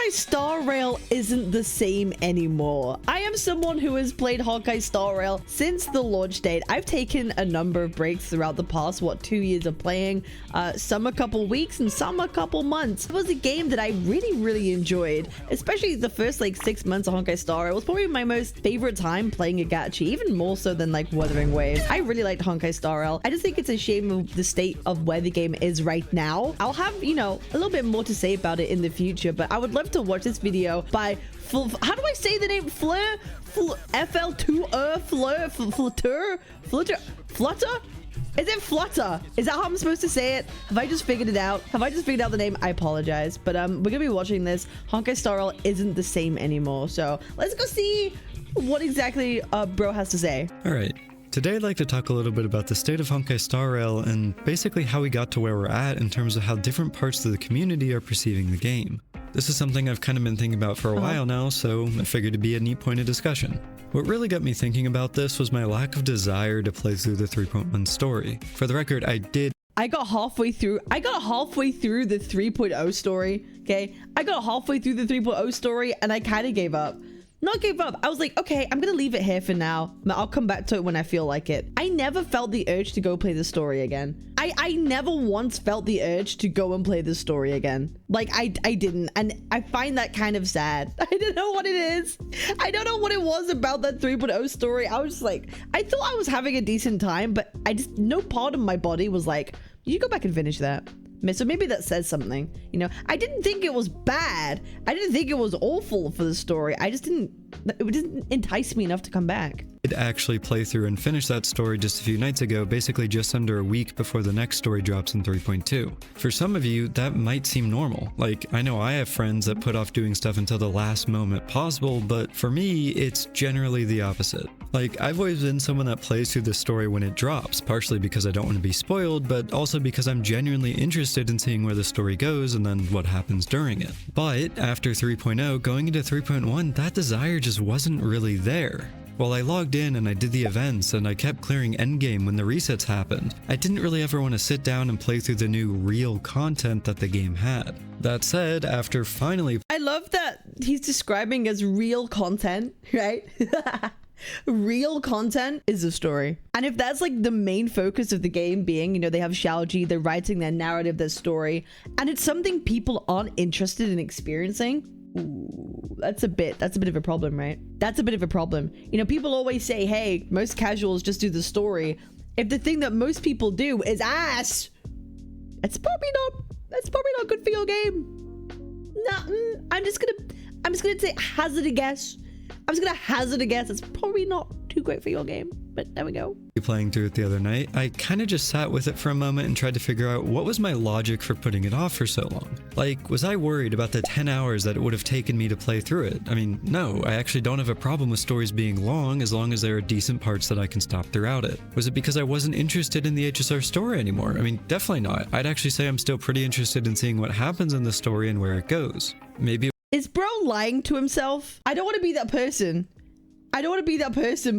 Honkai Star Rail isn't the same anymore. I am someone who has played Honkai Star Rail since the launch date. I've taken a number of breaks throughout the past, 2 years of playing, some a couple weeks and some a couple months. It was a game that I really enjoyed, especially the first like 6 months of Honkai Star Rail. It was probably my most favorite time playing a gacha, even more so than like Wuthering Waves. I really liked Honkai Star Rail. I just think it's a shame of the state of where the game is right now. I'll have, you know, a little bit more to say about it in the future, but I would love to watch this video by how do I say the name? Flutter? Is it Flutter? Is that how I'm supposed to say it? Have I just figured it out? Have I just figured out the name? I apologize, but we're gonna be watching this. Honkai Star Rail isn't the same anymore, so let's go see what exactly bro has to say. All right. Today I'd like to talk a little bit about the state of Honkai Star Rail and basically how we got to where we're at in terms of how different parts of the community are perceiving the game. This is something I've kind of been thinking about for a while now, so I figured it'd be a neat point of discussion. What really got me thinking about this was my lack of desire to play through the 3.1 story. For the record, I got halfway through the 3.0 story, okay? I got halfway through the 3.0 story and I kind of gave up. Not gave up. I was like, okay, I'm gonna leave it here for now. I'll come back to it when I feel like it. I never felt the urge to go play the story again. I never once felt the urge to go and play the story again. Like I didn't, and I find that kind of sad. I don't know what it is. I don't know what it was about that 3.0 story. I was just like, I thought I was having a decent time, but no part of my body was like, you go back and finish that. So maybe that says something, you know. I didn't think it was bad. I didn't think it was awful for the story. It didn't entice me enough to come back. Did actually play through and finish that story just a few nights ago, basically just under a week before the next story drops in 3.2. For some of you, that might seem normal. Like, I know I have friends that put off doing stuff until the last moment possible, but for me, it's generally the opposite. Like, I've always been someone that plays through the story when it drops, partially because I don't want to be spoiled, but also because I'm genuinely interested in seeing where the story goes and then what happens during it. But after 3.0, going into 3.1, that desire just wasn't really there. While I logged in and I did the events and I kept clearing endgame when the resets happened, I didn't really ever want to sit down and play through the new real content that the game had. That said, after finally... I love that he's describing as real content, right? Real content is the story. And if that's like the main focus of the game being, you know, they have Xiaoji, they're writing their narrative, their story, and it's something people aren't interested in experiencing, ooh, that's a bit of a problem, right? That's a bit of a problem. You know, people always say, hey, most casuals just do the story. If the thing that most people do is ass, that's probably not good for your game. Nah, I'm just gonna say hazard a guess. I'm just gonna hazard a guess. It's probably not too great for your game, but there we go. Playing through it the other night, I kind of just sat with it for a moment and tried to figure out what was my logic for putting it off for so long. Like, was I worried about the 10 hours that it would have taken me to play through it? I mean, no, I actually don't have a problem with stories being long as there are decent parts that I can stop throughout it. Was it because I wasn't interested in the HSR story anymore? I mean, definitely not. I'd actually say I'm still pretty interested in seeing what happens in the story and where it goes. Maybe... Is bro lying to himself? I don't want to be that person.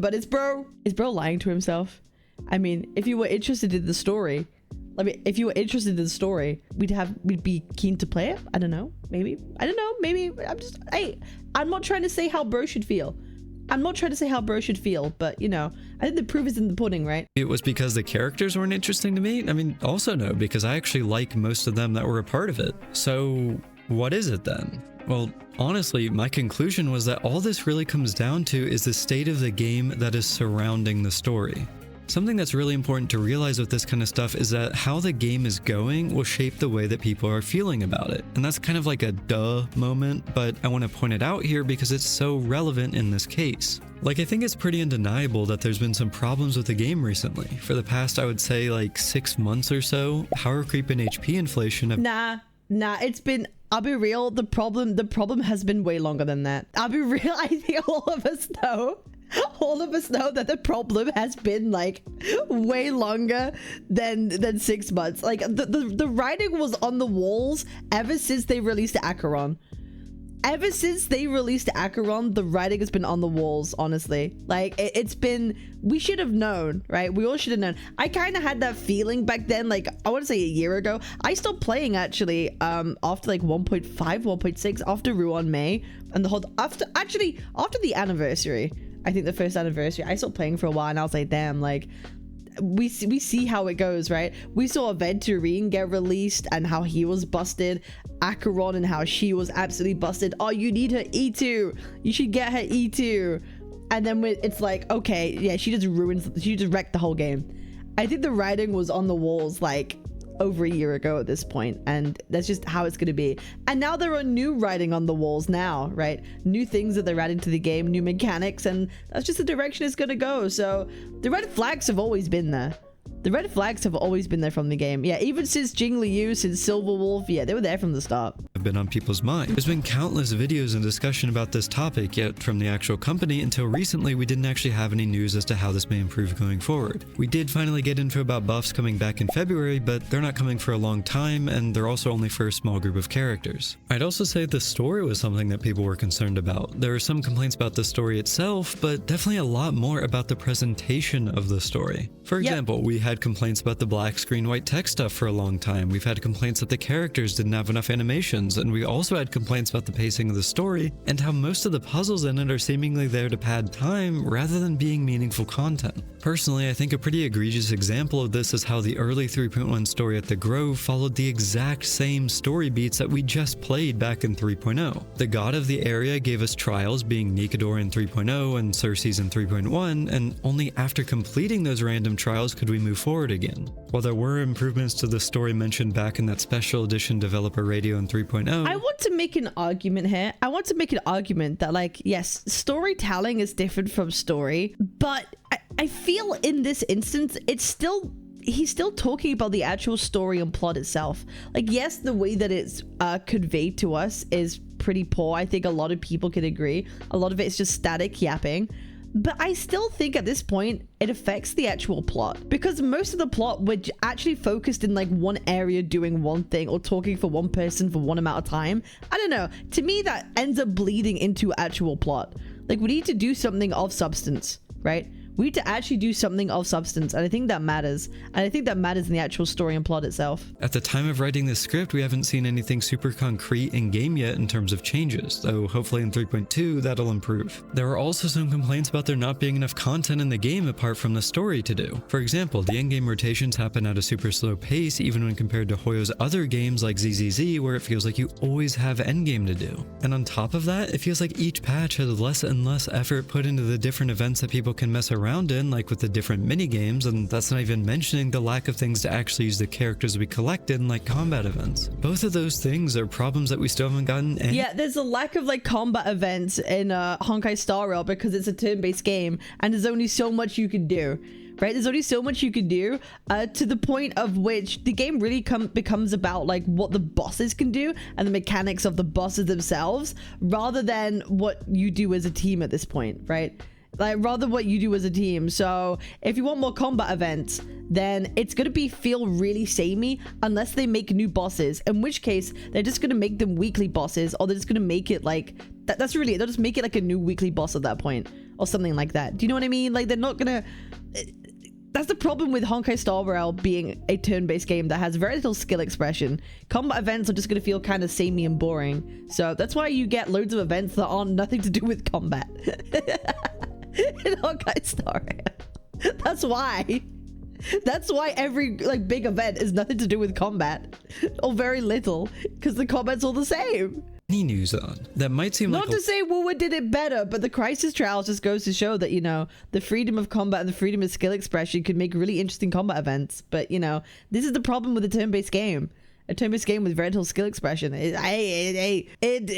But is bro lying to himself? I mean, if you were interested in the story, we'd be keen to play it. I don't know. Maybe. I'm not trying to say how bro should feel. But you know, I think the proof is in the pudding, right? It was because the characters weren't interesting to me? I mean, also no, because I actually like most of them that were a part of it. So what is it then? Well, honestly, my conclusion was that all this really comes down to is the state of the game that is surrounding the story. Something that's really important to realize with this kind of stuff is that how the game is going will shape the way that people are feeling about it. And that's kind of like a duh moment, but I want to point it out here because it's so relevant in this case. Like, I think it's pretty undeniable that there's been some problems with the game recently. For the past, I would say like 6 months or so, power creep and HP inflation have... Nah, it's been... I'll be real, the problem has been way longer than that. I'll be real, I think all of us know that the problem has been like way longer than 6 months. Like the writing was on the walls ever since they released Acheron. ever since they released Acheron, the writing has been on the walls, honestly. Like, it's been, we should have known, right? We all should have known. I kind of had that feeling back then, like, I want to say a year ago. I stopped playing, actually, after, like, 1.5, 1.6, after Ruan May, and the whole, after the anniversary, I think the first anniversary, I stopped playing for a while, and I was like, damn, like, we see how it goes, right? We saw Aventurine get released and how he was busted, Acheron and how she was absolutely busted. Oh, you need her E2, you should get her E2. And then it's like, okay, yeah, she just wrecked the whole game. I think the writing was on the walls like over a year ago at this point, and that's just how it's going to be. And now there are new writing on the walls now, right? New things that they're adding to the game, new mechanics, and that's just the direction it's going to go. So the red flags have always been there. The red flags have always been there from the game. Yeah, even since Jing Liu, since Silver Wolf, yeah, they were there from the start. Have been on people's minds. There's been countless videos and discussion about this topic, yet from the actual company until recently we didn't actually have any news as to how this may improve going forward. We did finally get info about buffs coming back in February, but they're not coming for a long time, and they're also only for a small group of characters. I'd also say the story was something that people were concerned about. There are some complaints about the story itself, but definitely a lot more about the presentation of the story. For example, we had complaints about the black screen white text stuff for a long time. We've had complaints that the characters didn't have enough animations, and we also had complaints about the pacing of the story and how most of the puzzles in it are seemingly there to pad time rather than being meaningful content. Personally, I think a pretty egregious example of this is how the early 3.1 story at the Grove followed the exact same story beats that we just played back in 3.0. The god of the area gave us trials, being Nikador in 3.0 and Circes in 3.1, and only after completing those random trials could we move forward again. While there were improvements to the story mentioned back in that special edition developer radio in 3.0, I want to make an argument here. I want to make an argument that, like, yes, storytelling is different from story, but I feel in this instance, he's still talking about the actual story and plot itself. Like, yes, the way that it's conveyed to us is pretty poor. I think a lot of people can agree. A lot of it is just static yapping. But I still think at this point, it affects the actual plot, because most of the plot were actually focused in like one area doing one thing or talking for one person for one amount of time. I don't know. To me, that ends up bleeding into actual plot. Like, we need to do something of substance, right? We need to actually do something of substance, and I think that matters. And I think that matters in the actual story and plot itself. At the time of writing this script, we haven't seen anything super concrete in game yet in terms of changes, though hopefully in 3.2 that'll improve. There are also some complaints about there not being enough content in the game apart from the story to do. For example, the endgame rotations happen at a super slow pace even when compared to HoYo's other games like ZZZ, where it feels like you always have endgame to do. And on top of that, it feels like each patch has less and less effort put into the different events that people can mess around in, like with the different mini games, and that's not even mentioning the lack of things to actually use the characters we collected in like combat events. Both of those things are problems that we still haven't gotten any. Yeah, there's a lack of like combat events in Honkai Star Rail because it's a turn-based game and there's only so much you can do. Right, there's only so much you can do to the point of which the game really becomes about like what the bosses can do and the mechanics of the bosses themselves, rather than what you do as a team at this point, right? Like, rather what you do as a team. So if you want more combat events, then it's going to feel really samey unless they make new bosses, in which case they're just going to make them weekly bosses, or they're just going to make it like that's really it. They'll just make it like a new weekly boss at that point or something like that. Do you know what I mean? Like, they're not going to... That's the problem with Honkai Star Rail being a turn-based game that has very little skill expression. Combat events are just going to feel kind of samey and boring. So that's why you get loads of events that aren't nothing to do with combat. In Honkai Star Rail. That's why every like big event is nothing to do with combat, or very little, because the combat's all the same. Any news on that might seem not like to say Wuwa did it better, but the Crisis Trials just goes to show that, you know, the freedom of combat and the freedom of skill expression could make really interesting combat events. But, you know, this is the problem with a turn-based game. A turn-based game with very little skill expression. They did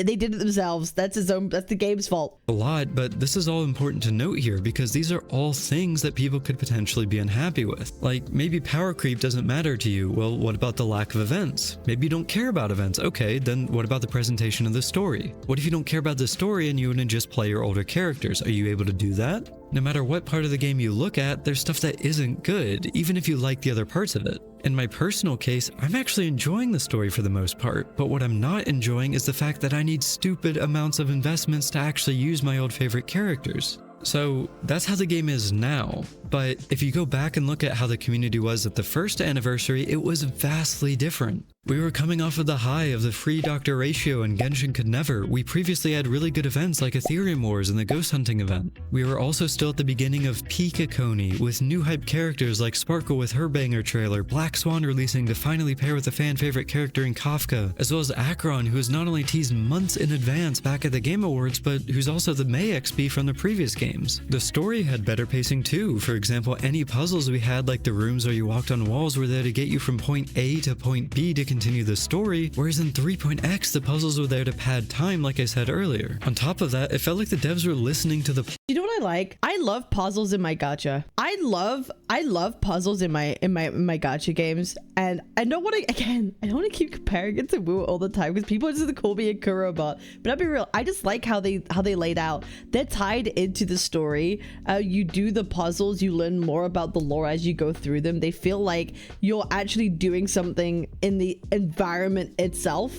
it themselves. That's the game's fault. a lot, but this is all important to note here because these are all things that people could potentially be unhappy with. Like, maybe power creep doesn't matter to you. Well, what about the lack of events? Maybe you don't care about events. Okay, then what about the presentation of the story? What if you don't care about the story and you want to just play your older characters? Are you able to do that? No matter what part of the game you look at, there's stuff that isn't good, even if you like the other parts of it. In my personal case, I'm actually enjoying the story for the most part, but what I'm not enjoying is the fact that I need stupid amounts of investments to actually use my old favorite characters. So that's how the game is now, but if you go back and look at how the community was at the first anniversary, it was vastly different. We were coming off of the high of the free Doctor Ratio and Genshin Could Never. We previously had really good events like Ethereum Wars and the Ghost Hunting event. We were also still at the beginning of peak Akoni, with new hype characters like Sparkle with her banger trailer, Black Swan releasing to finally pair with a fan favorite character in Kafka, as well as Akron, who was not only teased months in advance back at the Game Awards, but who's also the May XP from the previous games. The story had better pacing too. For example, any puzzles we had, like the rooms where you walked on walls, were there to get you from point A to point B to continue the story, whereas in 3.x the puzzles were there to pad time, like I said earlier. On top of that, it felt like the devs were listening to the You know what I like? I love puzzles in my gacha. I love puzzles in my gacha games. And I don't want to keep comparing it to Woo all the time because people just call me a Kuro bot. But I'll be real, I just like how they laid out. They're tied into the story. You do the puzzles, you learn more about the lore as you go through them. They feel like you're actually doing something in the environment itself.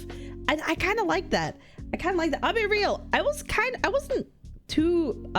And I kind of like that. I'll be real. I wasn't too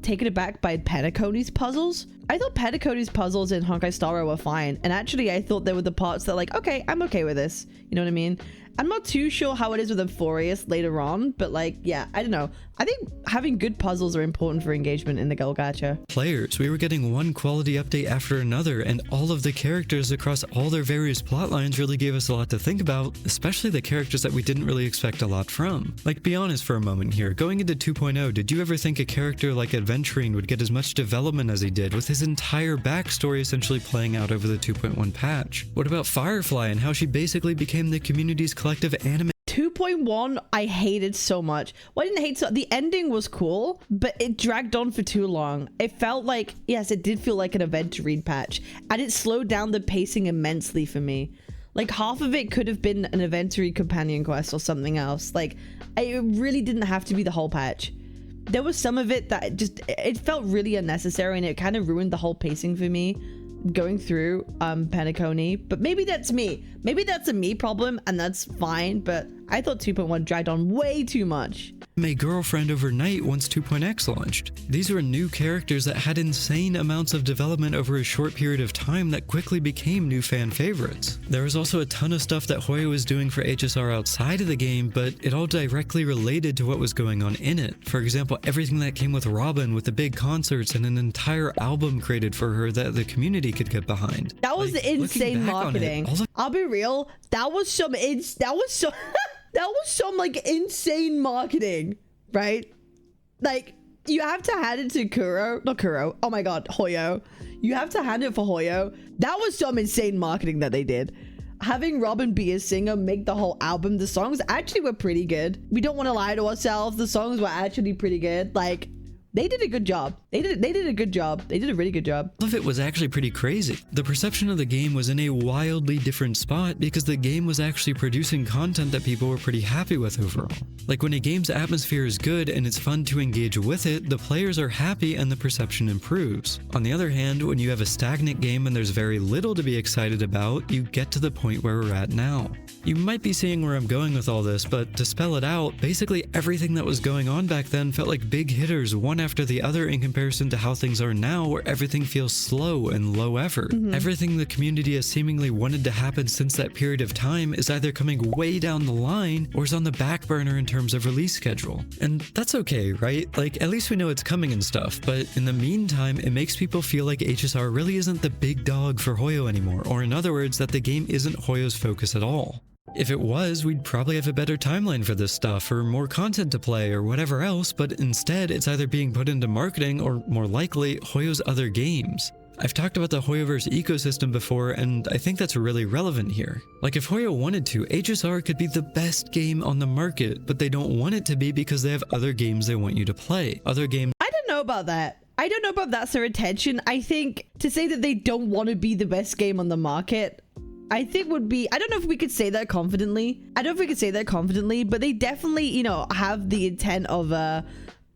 taken aback by Penacony's puzzles. I thought Penacony's puzzles in Honkai Star Rail were fine, and actually I thought there were the parts that, like, okay, I'm okay with this, you know what I mean? I'm not too sure how it is with Euphorius later on, but like, yeah, I don't know. I think having good puzzles are important for engagement in the Girl Gacha. Players, we were getting one quality update after another, and all of the characters across all their various plot lines really gave us a lot to think about, especially the characters that we didn't really expect a lot from. Like, be honest for a moment here, going into 2.0, did you ever think a character like Adventurine would get as much development as he did, with his entire backstory essentially playing out over the 2.1 patch? What about Firefly and how she basically became the community's collective anime? 2.1 I hated so much. Well, I didn't hate the ending was cool, but it dragged on for too long. It felt like, yes, it did feel like an Adventurine patch, and it slowed down the pacing immensely for me. Like, half of it could have been an Adventurine companion quest or something else. Like, it really didn't have to be the whole patch. There was some of it that it felt really unnecessary, and it kind of ruined the whole pacing for me going through Penacony. But maybe that's me. Maybe that's a me problem, and that's fine, but I thought 2.1 dragged on way too much. My girlfriend overnight once 2.x launched. These were new characters that had insane amounts of development over a short period of time that quickly became new fan favorites. There was also a ton of stuff that HoYo was doing for HSR outside of the game, but it all directly related to what was going on in it. For example, everything that came with Robin, with the big concerts and an entire album created for her that the community could get behind. That was the insane marketing. I'll be real, that was some like insane marketing, right? Like, you have to hand it to oh my god, HoYo. You have to hand it for HoYo. That was some insane marketing that they did. Having Robin be a singer, make the whole album. The songs actually were pretty good. We don't want to lie to ourselves. The songs were actually pretty good. Like, they did a good job. They did a good job. They did a really good job. All of it was actually pretty crazy. The perception of the game was in a wildly different spot because the game was actually producing content that people were pretty happy with overall. Like, when a game's atmosphere is good and it's fun to engage with it, the players are happy and the perception improves. On the other hand, when you have a stagnant game and there's very little to be excited about, you get to the point where we're at now. You might be seeing where I'm going with all this, but to spell it out, basically everything that was going on back then felt like big hitters, one after the other, in comparison to how things are now, where everything feels slow and low effort. Everything the community has seemingly wanted to happen since that period of time is either coming way down the line or is on the back burner in terms of release schedule. And that's okay, right? Like, at least we know it's coming and stuff, but in the meantime, it makes people feel like HSR really isn't the big dog for HoYo anymore, or in other words, that the game isn't HoYo's focus at all. If it was, we'd probably have a better timeline for this stuff, or more content to play, or whatever else, but instead it's either being put into marketing, or more likely, HoYo's other games. I've talked about the HoYoverse ecosystem before, and I think that's really relevant here. Like, if HoYo wanted to, HSR could be the best game on the market, but they don't want it to be because they have other games they want you to play. Other games. I don't know about that. I don't know about that's their intention. I think to say that they don't want to be the best game on the market, I think would be, I don't know if we could say that confidently. But they definitely, you know, have the intent of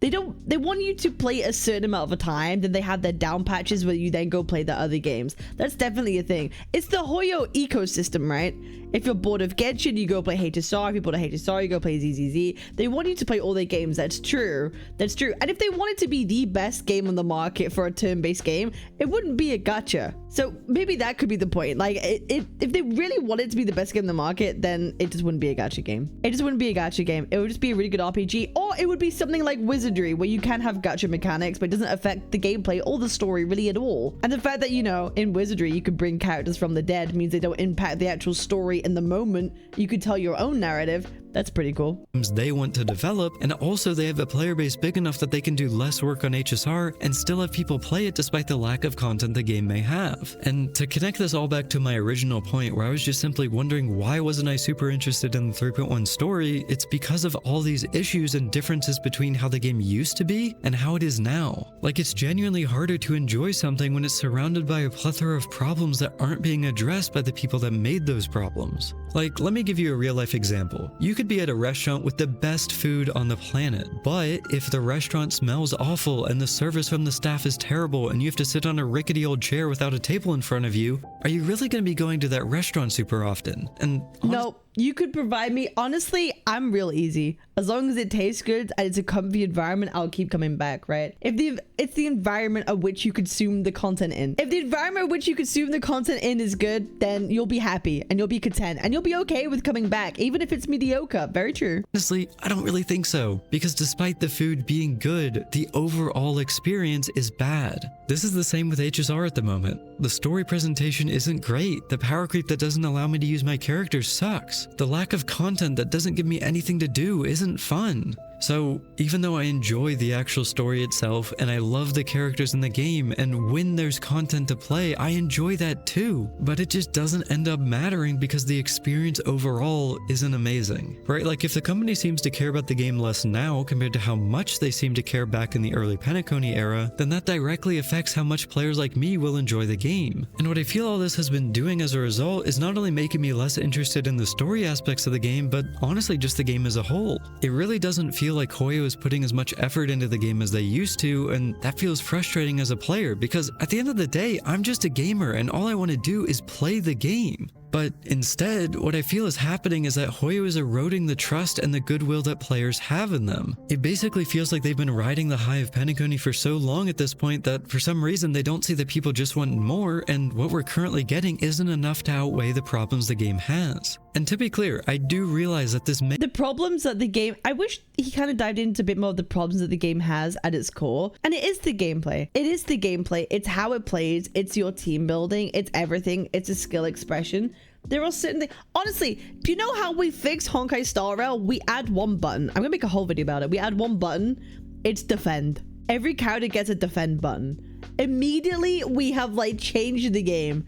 They want you to play a certain amount of a time, then they have their down patches where you then go play the other games. That's definitely a thing. It's the HoYo ecosystem, right? If you're bored of Genshin, you go play HSR. If you're bored of HSR, you go play ZZZ. They want you to play all their games. That's true. That's true. And if they wanted to be the best game on the market for a turn-based game, it wouldn't be a gacha. So maybe that could be the point. Like, if they really wanted to be the best game in the market, then it just wouldn't be a gacha game. It just wouldn't be a gacha game. It would just be a really good RPG, or it would be something like Wizardry, where you can have gacha mechanics, but it doesn't affect the gameplay or the story really at all. And the fact that, you know, in Wizardry, you could bring characters from the dead means they don't impact the actual story in the moment. You could tell your own narrative. That's pretty cool. They want to develop, and also they have a player base big enough that they can do less work on HSR and still have people play it despite the lack of content the game may have. And to connect this all back to my original point where I was just simply wondering why wasn't I super interested in the 3.1 story, it's because of all these issues and differences between how the game used to be and how it is now. Like, it's genuinely harder to enjoy something when it's surrounded by a plethora of problems that aren't being addressed by the people that made those problems. Like, let me give you a real life example. You could be at a restaurant with the best food on the planet, but if the restaurant smells awful and the service from the staff is terrible and you have to sit on a rickety old chair without a table in front of you, are you really going to be going to that restaurant super often? And no, you could provide me, honestly, I'm real easy. As long as it tastes good and it's a comfy environment, I'll keep coming back, right? It's the environment of which you consume the content in. If the environment of which you consume the content in is good, then you'll be happy and you'll be content and you'll be okay with coming back, even if it's mediocre. Very true. Honestly, I don't really think so, because despite the food being good, the overall experience is bad. This is the same with HSR at the moment. The story presentation isn't great. The power creep that doesn't allow me to use my characters sucks. The lack of content that doesn't give me anything to do isn't fun. So even though I enjoy the actual story itself and I love the characters in the game, and when there's content to play, I enjoy that too, but it just doesn't end up mattering because the experience overall isn't amazing, right? Like, if the company seems to care about the game less now compared to how much they seem to care back in the early Penacony era, then that directly affects how much players like me will enjoy the game. And what I feel all this has been doing as a result is not only making me less interested in the story aspects of the game, but honestly just the game as a whole. It really doesn't feel like HoYo is putting as much effort into the game as they used to, and that feels frustrating as a player because at the end of the day, I'm just a gamer and all I want to do is play the game. But instead, what I feel is happening is that HoYo is eroding the trust and the goodwill that players have in them. It basically feels like they've been riding the high of Penacony for so long at this point that for some reason they don't see that people just want more, and what we're currently getting isn't enough to outweigh the problems the game has. And to be clear, I do realize that the problems that the game, I wish he kind of dived into a bit more of the problems that the game has at its core. And it is the gameplay. It is the gameplay. It's how it plays. It's your team building. It's everything. It's a skill expression. There are certain things. Honestly, do you know how we fix Honkai Star Rail? We add one button. I'm gonna make a whole video about it. We add one button. It's defend. Every character gets a defend button. Immediately, we have like changed the game.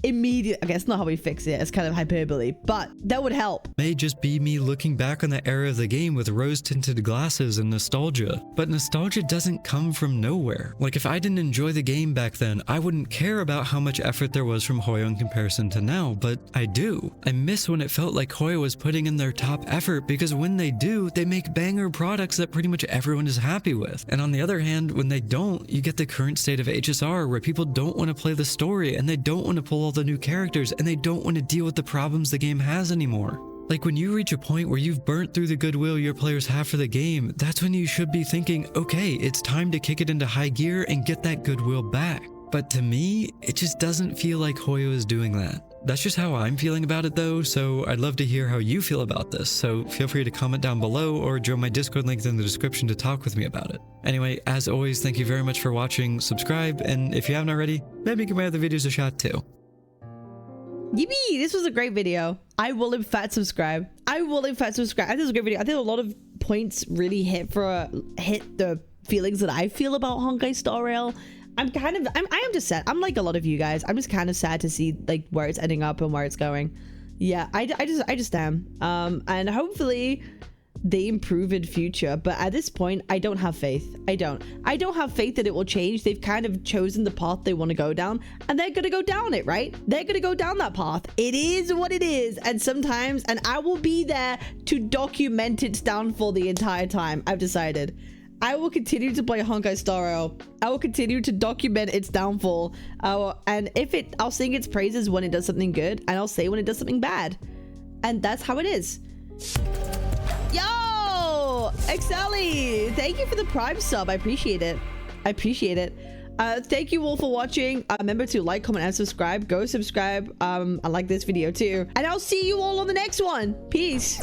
Immediate. Okay, that's not how we fix it. It's kind of hyperbole, but that would help. May just be me looking back on the era of the game with rose-tinted glasses and nostalgia, but nostalgia doesn't come from nowhere. Like, if I didn't enjoy the game back then, I wouldn't care about how much effort there was from HoYo in comparison to now, but I do. I miss when it felt like HoYo was putting in their top effort, because when they do, they make banger products that pretty much everyone is happy with. And on the other hand, when they don't, you get the current state of HSR where people don't want to play the story and they don't want to pull all the new characters and they don't want to deal with the problems the game has anymore. Like, when you reach a point where you've burnt through the goodwill your players have for the game, that's when you should be thinking, okay, it's time to kick it into high gear and get that goodwill back. But to me, it just doesn't feel like HoYo is doing that. That's just how I'm feeling about it though, so I'd love to hear how you feel about this, so feel free to comment down below or join my Discord link in the description to talk with me about it. Anyway, as always, thank you very much for watching, subscribe, and if you haven't already, maybe give my other videos a shot too. Yippee! This was a great video. I will in fact subscribe. I think it was a great video. I think a lot of points really hit the feelings that I feel about Honkai Star Rail. I am just sad. I'm like a lot of you guys. I'm just kind of sad to see like where it's ending up and where it's going. Yeah, I just am. And hopefully they improve in future, but at this point I don't have faith. I don't have faith that it will change. They've kind of chosen the path they want to go down, and they're gonna go down it, right? They're gonna go down that path. It is what it is, and I will be there to document its downfall the entire time. I've decided I will continue to play Honkai Star Rail. I will continue to document its downfall. And I'll sing its praises when it does something good, and I'll say when it does something bad. And that's how it is. Yo, Excelli, thank you for the Prime sub. I appreciate it. I appreciate it. Thank you all for watching. Remember to like, comment, and subscribe. Go subscribe. I like this video too. And I'll see you all on the next one. Peace.